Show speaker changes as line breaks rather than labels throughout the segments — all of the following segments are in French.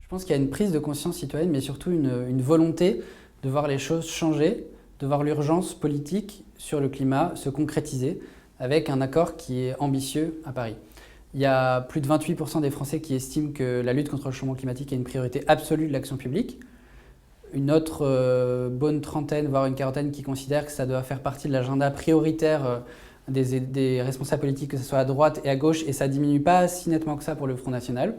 pense qu'il y a une prise de conscience citoyenne, mais surtout une volonté de voir les choses changer, de voir l'urgence politique sur le climat se concrétiser avec un accord qui est ambitieux à Paris. Il y a plus de 28% des Français qui estiment que la lutte contre le changement climatique est une priorité absolue de l'action publique. Une autre bonne trentaine, voire une quarantaine, qui considère que ça doit faire partie de l'agenda prioritaire des responsables politiques, que ce soit à droite et à gauche, et ça ne diminue pas si nettement que ça pour le Front National.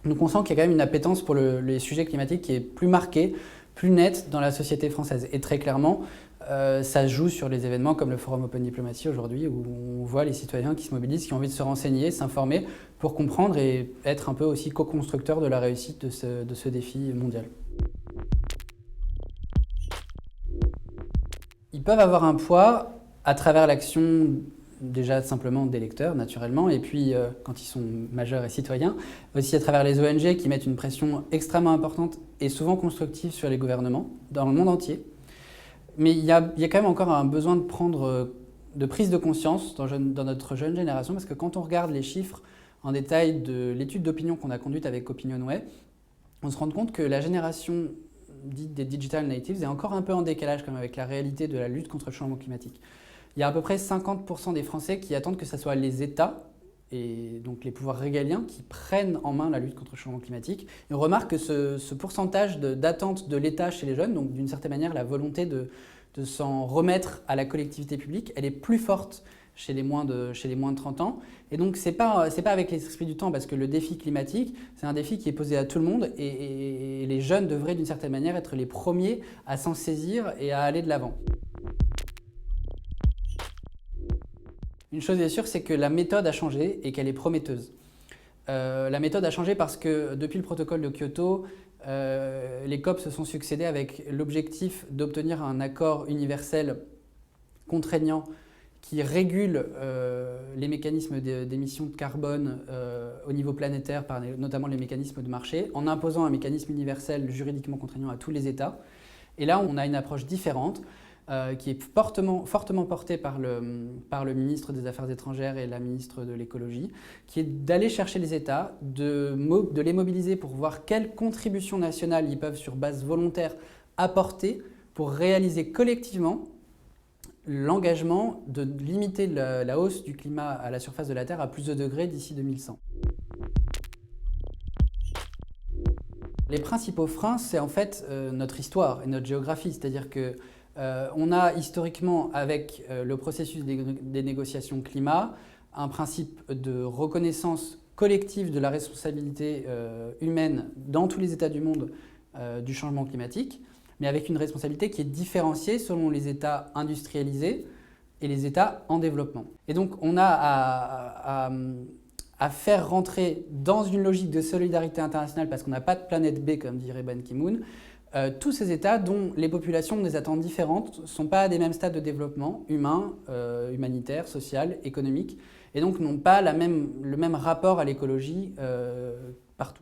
Donc on sent qu'il y a quand même une appétence pour les sujets climatiques qui est plus marquée, plus nette dans la société française. Et très clairement, ça se joue sur les événements comme le Forum Open Diplomacy aujourd'hui, où on voit les citoyens qui se mobilisent, qui ont envie de se renseigner, s'informer, pour comprendre et être un peu aussi co-constructeurs de la réussite de ce défi mondial. Ils peuvent avoir un poids à travers l'action déjà simplement d'électeurs, naturellement, et puis quand ils sont majeurs et citoyens, aussi à travers les ONG qui mettent une pression extrêmement importante et souvent constructive sur les gouvernements dans le monde entier. Mais il y a quand même encore un besoin de prise de conscience dans notre jeune génération, parce que quand on regarde les chiffres en détail de l'étude d'opinion qu'on a conduite avec Opinionway, on se rend compte que la génération dite des digital natives est encore un peu en décalage quand même avec la réalité de la lutte contre le changement climatique. Il y a à peu près 50% des Français qui attendent que ce soit les États et donc les pouvoirs régaliens qui prennent en main la lutte contre le changement climatique. Et on remarque que ce pourcentage d'attente de l'État chez les jeunes, donc d'une certaine manière la volonté de s'en remettre à la collectivité publique, elle est plus forte chez les moins de 30 ans. Et donc c'est pas avec l'esprit du temps, parce que le défi climatique, c'est un défi qui est posé à tout le monde et les jeunes devraient d'une certaine manière être les premiers à s'en saisir et à aller de l'avant. Une chose est sûre, c'est que la méthode a changé et qu'elle est prometteuse. La méthode a changé parce que depuis le protocole de Kyoto, les COP se sont succédés avec l'objectif d'obtenir un accord universel contraignant qui régule les mécanismes d'émissions de carbone au niveau planétaire, notamment les mécanismes de marché, en imposant un mécanisme universel juridiquement contraignant à tous les États. Et là, on a une approche différente qui est fortement portée par le ministre des Affaires étrangères et la ministre de l'écologie, qui est d'aller chercher les États, de les mobiliser pour voir quelles contributions nationales ils peuvent, sur base volontaire, apporter pour réaliser collectivement l'engagement de limiter la hausse du climat à la surface de la Terre à plus de degrés d'ici 2100. Les principaux freins, c'est en fait notre histoire et notre géographie, c'est-à-dire que on a historiquement, avec le processus des négociations climat, un principe de reconnaissance collective de la responsabilité humaine dans tous les États du monde du changement climatique, mais avec une responsabilité qui est différenciée selon les États industrialisés et les États en développement. Et donc on a à faire rentrer dans une logique de solidarité internationale, parce qu'on n'a pas de planète B, comme dirait Ban Ki-moon, tous ces États dont les populations ont des attentes différentes, ne sont pas à des mêmes stades de développement humain, humanitaire, social, économique, et donc n'ont pas le même rapport à l'écologie partout.